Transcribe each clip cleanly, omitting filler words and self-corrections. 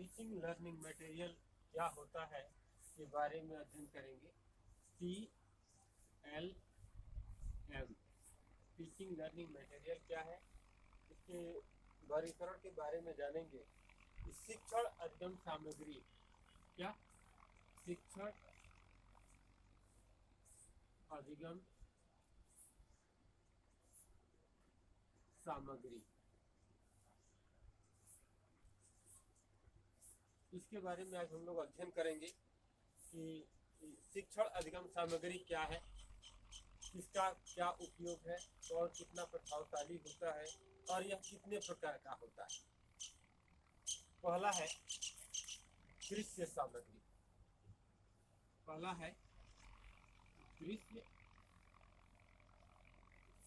Teaching learning material क्या होता है के बारे में अध्ययन करेंगे। TLM टीचिंग लर्निंग मटेरियल क्या है, इसके वर्गीकरण के बारे में जानेंगे। शिक्षण अधिगम सामग्री क्या, शिक्षण अधिगम सामग्री, इसके बारे में आज हम लोग अध्ययन करेंगे कि शिक्षण अधिगम सामग्री क्या है, इसका क्या उपयोग है और कितना प्रभावशाली होता है और यह कितने प्रकार का होता है। पहला है दृश्य सामग्री। पहला है दृश्य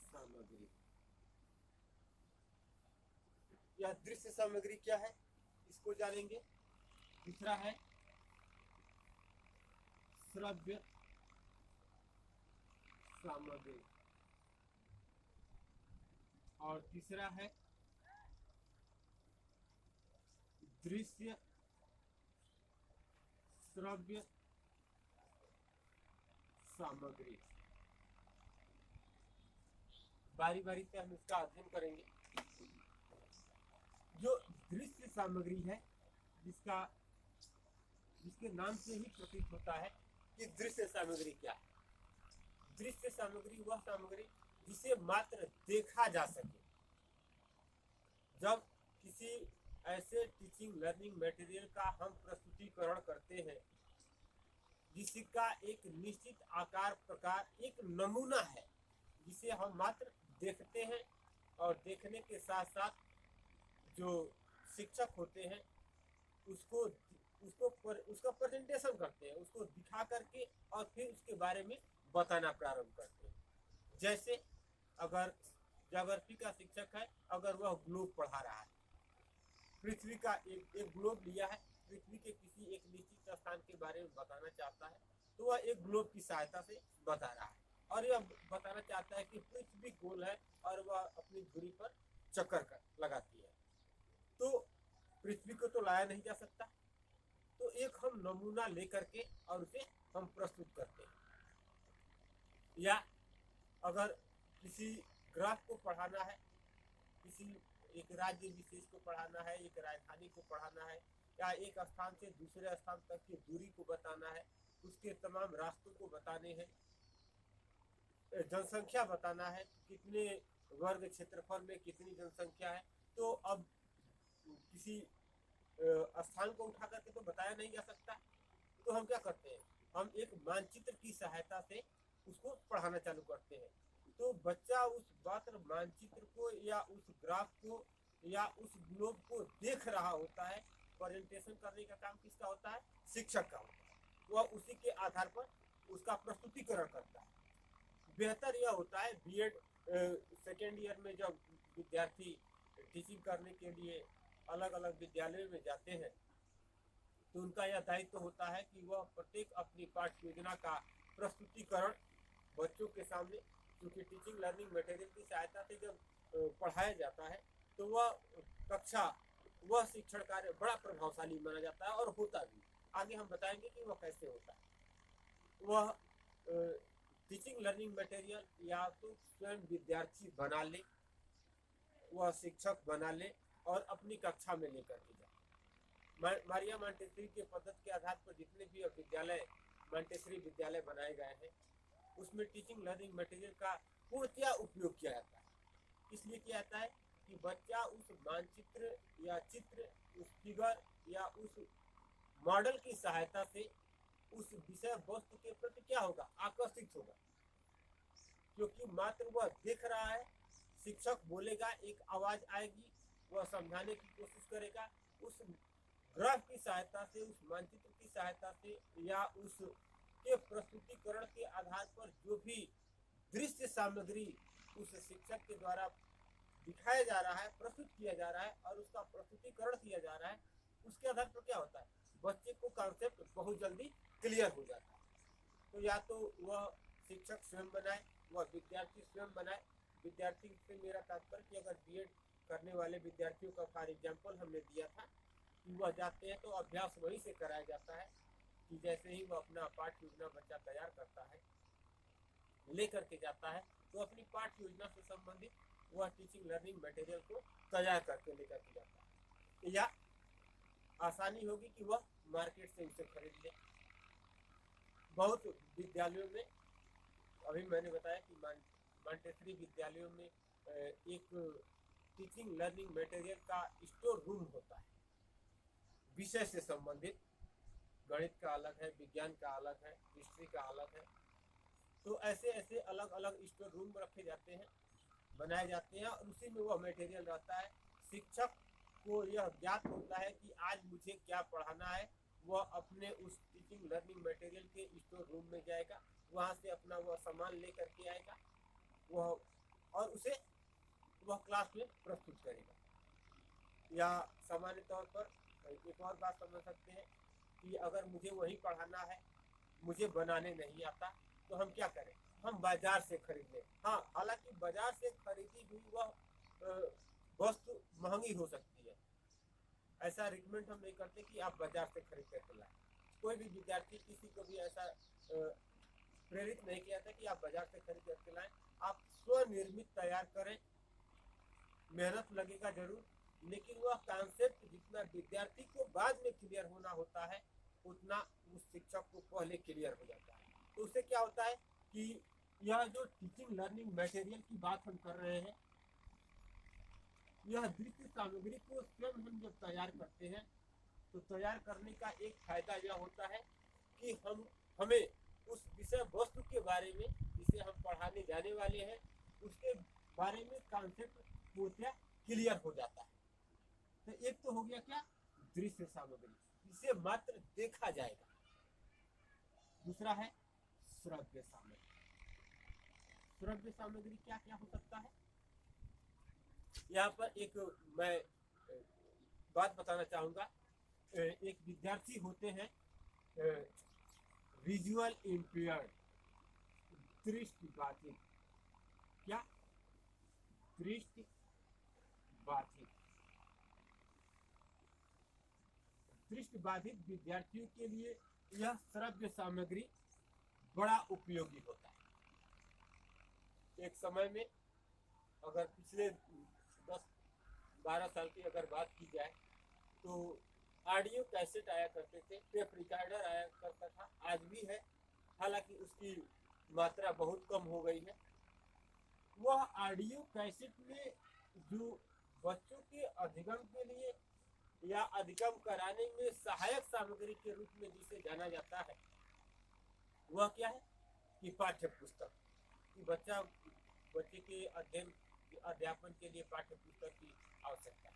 सामग्री। यह दृश्य सामग्री क्या है, इसको जानेंगे। दूसरा है श्रव्य सामग्री और तीसरा है दृश्य श्रव्य सामग्री। बारी बारी से हम इसका अध्ययन करेंगे। जो दृश्य सामग्री है, जिसके नाम से ही प्रतीत होता है कि दृश्य सामग्री क्या है। दृश्य सामग्री वह सामग्री जिसे मात्र देखा जा सके। जब किसी ऐसे टीचिंग लर्निंग मटेरियल का हम प्रस्तुतिकरण करते हैं जिसका एक निश्चित आकार प्रकार एक नमूना है, जिसे हम मात्र देखते हैं और देखने के साथ साथ जो शिक्षक होते हैं उसका प्रेजेंटेशन करते हैं, उसको दिखा करके और फिर उसके बारे में बताना प्रारंभ करते हैं। जैसे अगर ज्योग्राफी का शिक्षक है, अगर वह ग्लोब पढ़ा रहा है, पृथ्वी का एक ग्लोब लिया है, पृथ्वी के किसी एक निश्चित स्थान के बारे में बताना चाहता है, तो वह एक ग्लोब की सहायता से बता रहा है और यह बताना चाहता है कि पृथ्वी गोल है और वह अपनी धुरी पर चक्कर लगाती है, तो पृथ्वी को तो लाया नहीं जा सकता, तो एक हम नमूना लेकर के और उसे हम प्रस्तुत करते हैं। या अगर किसी ग्राफ को पढ़ाना है, किसी एक राज्य विशेष को पढ़ाना है, एक राजधानी को पढ़ाना है, या एक स्थान से दूसरे स्थान तक की दूरी को बताना है, उसके तमाम रास्तों को बताने हैं, जनसंख्या बताना है, कितने वर्ग क्षेत्रफल में कितनी जनसंख्या है, तो अब किसी स्थान को उठा करके तो बताया नहीं जा सकता, तो हम क्या करते हैं, हम एक मानचित्र की सहायता से उसको पढ़ाना चालू करते हैं। तो बच्चा उस मात्र मानचित्र को या उस ग्राफ को या उस ग्लोब को देख रहा होता है। प्रेजेंटेशन करने का काम किसका होता है, शिक्षक का होता है, वह उसी के आधार पर उसका प्रस्तुतिकरण करता है। बेहतर यह होता है बीएड सेकेंड ईयर में जब विद्यार्थी टीचिंग करने के लिए अलग अलग विद्यालयों में जाते हैं, तो उनका यह दायित्व होता है कि वह प्रत्येक अपनी पाठ्य योजना का प्रस्तुतिकरण बच्चों के सामने, क्योंकि टीचिंग लर्निंग मटेरियल की सहायता से जब पढ़ाया जाता है तो वह शिक्षण कार्य बड़ा प्रभावशाली माना जाता है और होता भी। आगे हम बताएंगे कि वह कैसे होता है। वह टीचिंग लर्निंग मटेरियल या तो स्वयं विद्यार्थी बना ले, वह शिक्षक बना ले और अपनी कक्षा में लेकर के जाए। मारिया मॉन्टेसरी के पद्धति के आधार पर जितने भी विद्यालय मॉन्टेसरी विद्यालय बनाए गए हैं, उसमें टीचिंग लर्निंग मटेरियल का पूर्णतया उपयोग किया जाता है। इसलिए किया जाता है कि बच्चा उस मानचित्र या चित्र, उस फिगर या उस मॉडल की सहायता से उस विषय वस्तु के प्रति क्या होगा, आकर्षित होगा, क्योंकि मात्र वह देख रहा है। शिक्षक बोलेगा, एक आवाज आएगी, वह समझाने की कोशिश करेगा, उस ग्राफ की सहायता से, उस मानचित्र की सहायता से या उस के प्रस्तुतिकरण के आधार पर जो भी दृश्य सामग्री उस शिक्षक के द्वारा दिखाया जा रहा है, प्रस्तुत किया जा रहा है और उसका प्रस्तुतिकरण किया जा रहा है, उसके आधार पर क्या होता है, बच्चे को कॉन्सेप्ट बहुत जल्दी क्लियर हो जाता है। तो या तो वह शिक्षक स्वयं बनाए, वह विद्यार्थी स्वयं बनाए। विद्यार्थी से मेरा तात्पर्य कि अगर बीएड करने वाले विद्यार्थियों का फॉर एग्जाम्पल हमने दिया था, कि वह जाते हैं तो अभ्यास वहीं से कराया जाता है कि जैसे ही वह अपना पाठ्य योजना बच्चा तैयार करता है, लेकर के जाता है, तो अपनी पाठ्य योजना से संबंधित वह टीचिंग लर्निंग मटेरियल को तैयार करके लेकर के जाता है, या आसानी होगी कि वह मार्केट से उसे खरीद ले। बहुत विद्यालयों में, अभी मैंने बताया कि मॉन्टेसरी विद्यालयों में एक टीचिंग लर्निंग मटेरियल का स्टोर रूम होता है, विषय से संबंधित। गणित का अलग है, विज्ञान का अलग है, हिस्ट्री का अलग है। तो ऐसे ऐसे अलग अलग स्टोर रूम रखे जाते हैं, बनाए जाते हैं, और उसी में वह मटेरियल रहता है। शिक्षक को यह ज्ञात होता है कि आज मुझे क्या पढ़ाना है। वह अपने उस टीचिंग लर्निंग मटेरियल के स्टोर रूम में जाएगा, वहाँ से अपना वह सामान ले करके आएगा, वह और उसे वह क्लास में प्रस्तुत करेगा। या सामान्य तौर पर एक और बात समझ सकते हैं कि अगर मुझे वही पढ़ाना है, मुझे बनाने नहीं आता, तो हम क्या करें, हम बाजार से खरीद लें। हाँ, हालांकि बाजार से खरीदी हुई वह वस्तु महंगी हो सकती है, ऐसा रिकमेंड हम नहीं करते कि आप बाजार से खरीद कर लाएं। कोई भी विद्यार्थी किसी को भी ऐसा प्रेरित नहीं किया था कि आप बाजार से खरीद करके लाएं। आप स्वनिर्मित तैयार करें, मेहनत लगेगा जरूर, लेकिन वह कॉन्सेप्ट जितना विद्यार्थी को बाद में क्लियर होना होता है, उतना उस शिक्षक को पहले क्लियर हो जाता है। तो उससे क्या होता है कि यह जो टीचिंग लर्निंग मटेरियल की बात हम कर रहे हैं, यह दृश्य सामग्री को स्वयं हम जब तैयार करते हैं, तो तैयार करने का एक फायदा यह होता है कि हमें उस विषय वस्तु के बारे में जिसे हम पढ़ाने जाने वाले हैं, उसके बारे में कॉन्सेप्ट पूरा क्लियर हो जाता है। तो एक तो हो गया क्या, दृश्य सामग्री, इसे मात्र देखा जाएगा। दूसरा है श्रव्य सामग्री। श्रव्य सामग्री क्या क्या हो सकता है, यहाँ पर एक मैं बात बताना चाहूंगा। एक विद्यार्थी होते हैं विजुअल इम्पेयर्ड, दृष्टिबाधित। क्या, दृष्टिबाधित। दृष्टिबाधित विद्यार्थियों के लिए यह श्रव्य सामग्री बड़ा उपयोगी होता है। एक समय में, अगर पिछले 10-12 साल की अगर बात की जाए, तो ऑडियो कैसेट आया करते थे, टेप रिकॉर्डर आया करता था, आज भी है, हालांकि उसकी मात्रा बहुत कम हो गई है। वह ऑडियो कैसेट में जो बच्चों के अधिगम के लिए या अधिगम कराने में सहायक सामग्री के रूप में जिसे जाना जाता है, वह क्या है कि पाठ्य पुस्तक। कि बच्चे के अध्यापन के लिए पाठ्य पुस्तक की आवश्यकता है।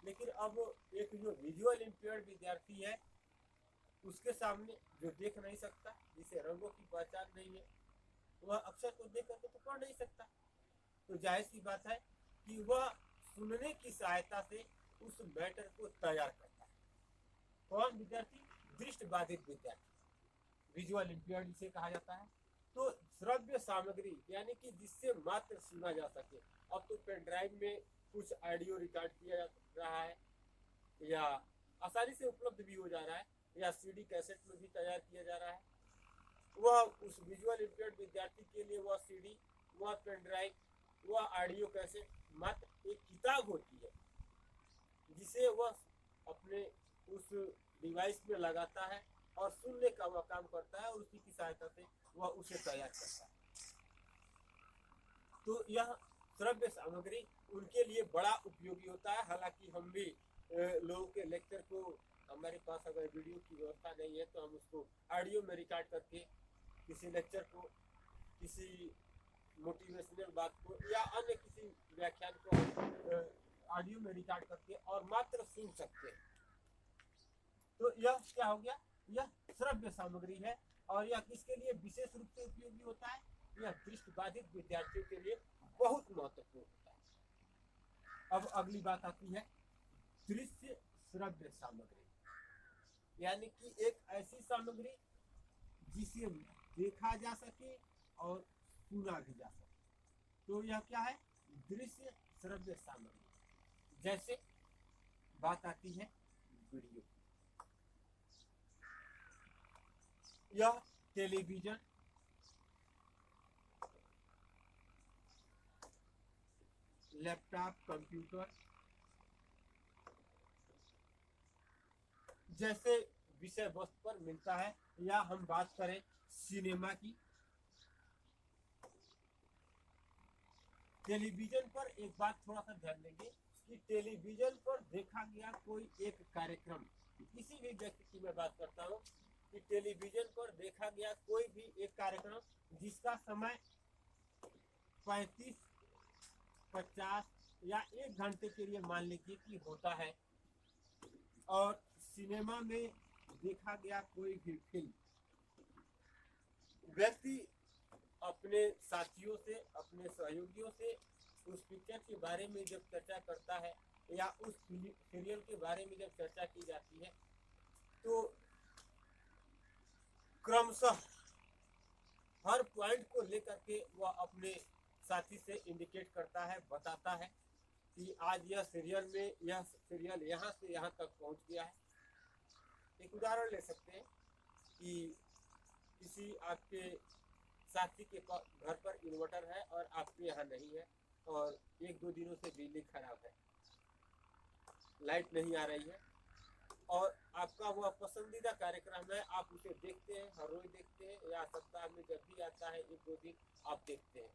लेकिन अब एक जो विजुअल इम्पेयर्ड विद्यार्थी है, उसके सामने जो देख नहीं सकता, जिसे रंगों की पहचान नहीं है, वह अक्षर को देख करके तो पढ़ नहीं सकता। तो जाहिर सी बात है कि वह सुनने की सहायता से उस मैटर को तैयार करता है। कौन विद्यार्थी, दृष्टिबाधित विद्यार्थी, विजुअल इम्पेयर्ड जिसे कहा जाता है। तो श्रव्य सामग्री यानी कि जिससे मात्र सुना जा सके। अब तो पेन ड्राइव में कुछ ऑडियो रिकॉर्ड किया जा रहा है, या आसानी से उपलब्ध भी हो जा रहा है, या सीडी कैसेट में भी तैयार किया जा रहा है। वह उस विजुअल इम्पेयर्ड विद्यार्थी के लिए वह सीडी, वह पेन ड्राइव, वह ऑडियो कैसेट मात्र एक किताब होती है, जिसे वह अपने उस डिवाइस में लगाता है और सुनने का वह काम करता है, और उसी की सहायता से वह उसे तैयार करता है। तो यह श्रव्य सामग्री उनके लिए बड़ा उपयोगी होता है। हालांकि हम भी लोगों के लेक्चर को, हमारे पास अगर वीडियो की व्यवस्था नहीं है, तो हम उसको ऑडियो में रिकॉर्ड करके किसी लेक्चर को, किसी मोटिवेशनल बात को, या अन्य किसी व्याख्यान को ऑडियो में रिकॉर्ड करके और मात्र सुन सकते हैं। तो यह क्या हो गया, यह श्रव्य सामग्री है। और यह किसके लिए विशेष रूप से उपयोगी होता है, यह दृष्टिबाधित विद्यार्थियों के लिए बहुत महत्वपूर्ण होता है। अब अगली बात आती है दृश्य श्रव्य सामग्री, यानी कि एक ऐसी सामग्री जिसे देखा जा सके और सुना भी जा सके। तो यह क्या है, दृश्य श्रव्य सामग्री। जैसे बात आती है वीडियो। यह टेलीविजन, लैपटॉप, कंप्यूटर जैसे विषय वस्तु पर मिलता है। या हम बात करें सिनेमा की, टेलीविजन पर एक बात थोड़ा सा ध्यान देंगे कि टेलीविजन पर देखा गया कोई एक कार्यक्रम, किसी भी व्यक्ति की मैं बात करता हूँ कि टेलीविजन पर देखा गया कोई भी एक कार्यक्रम जिसका समय 35, 50 या 1 घंटे के लिए मान लीजिए कि होता है, और सिनेमा में देखा गया कोई भी फिल्म, व्यक्ति अपने साथियों से, अपने सहयोगियों से उस पिक्चर के बारे में जब चर्चा करता है या उस सीरियल के बारे में जब चर्चा की जाती है, तो क्रमशः हर पॉइंट को लेकर के वह अपने साथी से इंडिकेट करता है, बताता है कि आज यह सीरियल में यह सीरियल यहाँ से यहाँ तक पहुँच गया है। एक उदाहरण ले सकते हैं कि किसी आपके साथी के घर पर इन्वर्टर है और आपके यहाँ नहीं है, और 1-2 दिनों से बिजली खराब है, लाइट नहीं आ रही है, और आपका वह पसंदीदा कार्यक्रम है, आप उसे देखते हैं, हर रोज देखते हैं या सप्ताह में जब भी आता है 1-2 दिन आप देखते हैं।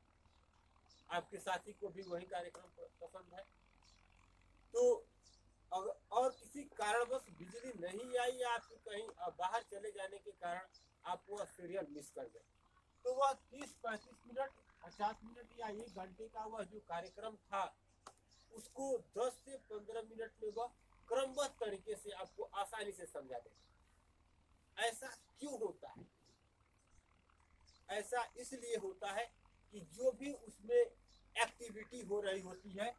आपके साथी को भी वही कार्यक्रम पसंद है, तो और किसी कारणवश बिजली नहीं आई या आपके कहीं बाहर चले जाने के कारण आप वह सीरियल मिस कर गए, तो वह 30-35 मिनट, 50 मिनट या 1 घंटे का वह जो कार्यक्रम था, उसको 10 से 15 मिनट में वह क्रमबद्ध तरीके से आपको आसानी से समझा देगा। ऐसा क्यों होता है? ऐसा इसलिए होता है कि जो भी उसमें एक्टिविटी हो रही होती है,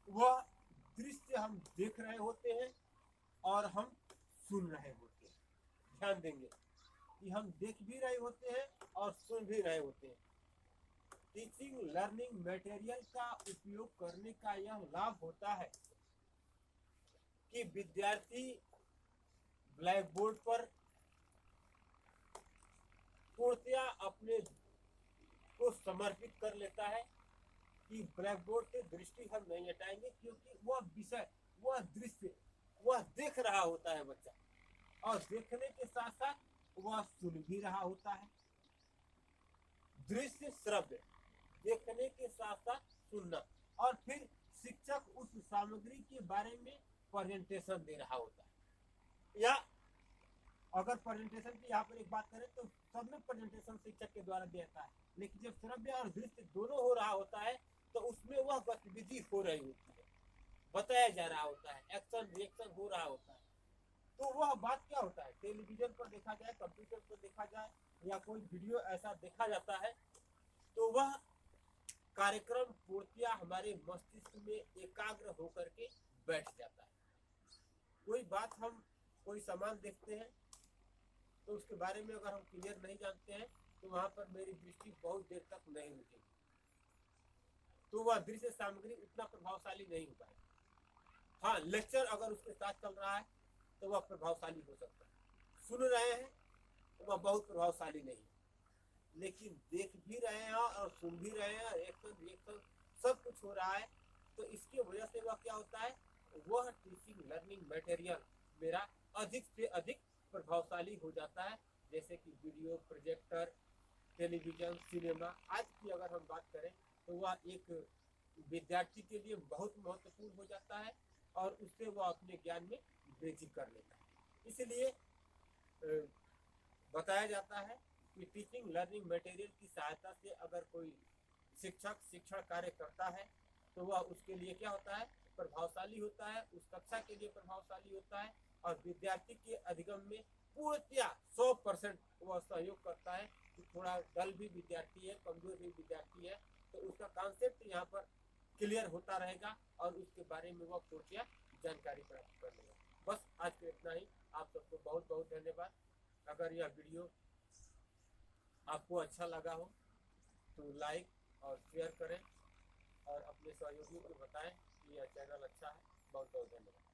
वह दृश्य हम देख रहे होते हैं और हम सुन रहे होते हैं। ध्यान देंगे कि हम देख भी रहे होते हैं और सुन भी रहे होते हैं। टीचिंग लर्निंग मटेरियल का उपयोग करने का यह लाभ होता है कि विद्यार्थी ब्लैक बोर्ड पर पूर्णतया अपने को समर्पित कर लेता है कि ब्लैक बोर्ड से दृष्टि हम नहीं हटाएंगे, क्योंकि वह विषय, वह दृश्य, वह देख रहा होता है बच्चा, और देखने के साथ साथ वह सुन भी रहा होता है। दृश्य श्रव्य, देखने के साथ साथ सुनना, और फिर शिक्षक उस सामग्री के बारे में प्रेजेंटेशन दे रहा होता है। या अगर प्रेजेंटेशन की यहाँ पर एक बात करें तो सब में प्रेजेंटेशन शिक्षक के द्वारा देता है, लेकिन जब श्रव्य और दृश्य दोनों हो रहा होता है तो उसमें वह गतिविधि हो रही होती है, बताया जा रहा होता है, एक्शन रिएक्शन हो रहा होता है। तो वह बात क्या होता है, टेलीविजन पर देखा जाए, कंप्यूटर पर देखा जाए या कोई वीडियो ऐसा देखा जाता है, तो वह कार्यक्रम पूर्णतया हमारे मस्तिष्क में एकाग्र होकर के बैठ जाता है। कोई बात हम कोई सामान देखते हैं तो उसके बारे में अगर हम क्लियर नहीं जानते हैं तो वहां पर मेरी दृष्टि बहुत देर तक नहीं रुकेगी, तो वह दृश्य सामग्री उतना प्रभावशाली नहीं हो पाएगी। हाँ, लेक्चर अगर उसके साथ चल रहा है तो वह प्रभावशाली हो सकता है। सुन रहे हैं तो वह बहुत प्रभावशाली नहीं है, लेकिन देख भी रहे हैं और सुन भी रहे हैं, एक्शन रिएक्शन सब कुछ हो रहा है, तो इसकी वजह से वह क्या होता है, वह टीचिंग लर्निंग मटेरियल मेरा अधिक से अधिक प्रभावशाली हो जाता है। जैसे कि वीडियो, प्रोजेक्टर, टेलीविजन, सिनेमा आज की अगर हम बात करें तो वह एक विद्यार्थी के लिए बहुत महत्वपूर्ण हो जाता है और उससे वह अपने ज्ञान में वृद्धि कर लेता है। इसलिए बताया जाता है कि टीचिंग लर्निंग मटेरियल की सहायता से अगर कोई शिक्षक शिक्षण कार्य करता है तो वह उसके लिए क्या होता है, प्रभावशाली होता है, उस कक्षा के लिए प्रभावशाली होता है और विद्यार्थी के अधिगम में पूर्णतया 100% वह सहयोग करता है। कि थोड़ा डल भी विद्यार्थी है, कमजोर भी विद्यार्थी है, तो उसका कॉन्सेप्ट यहाँ पर क्लियर होता रहेगा और उसके बारे में वह पूर्णतया जानकारी प्राप्त कर लेगा। बस आज के इतना ही। आप सबको बहुत बहुत धन्यवाद। अगर यह वीडियो आपको अच्छा लगा हो तो लाइक और शेयर करें और अपने सहयोगियों को बताएं कि यह चैनल अच्छा है। बहुत बहुत धन्यवाद।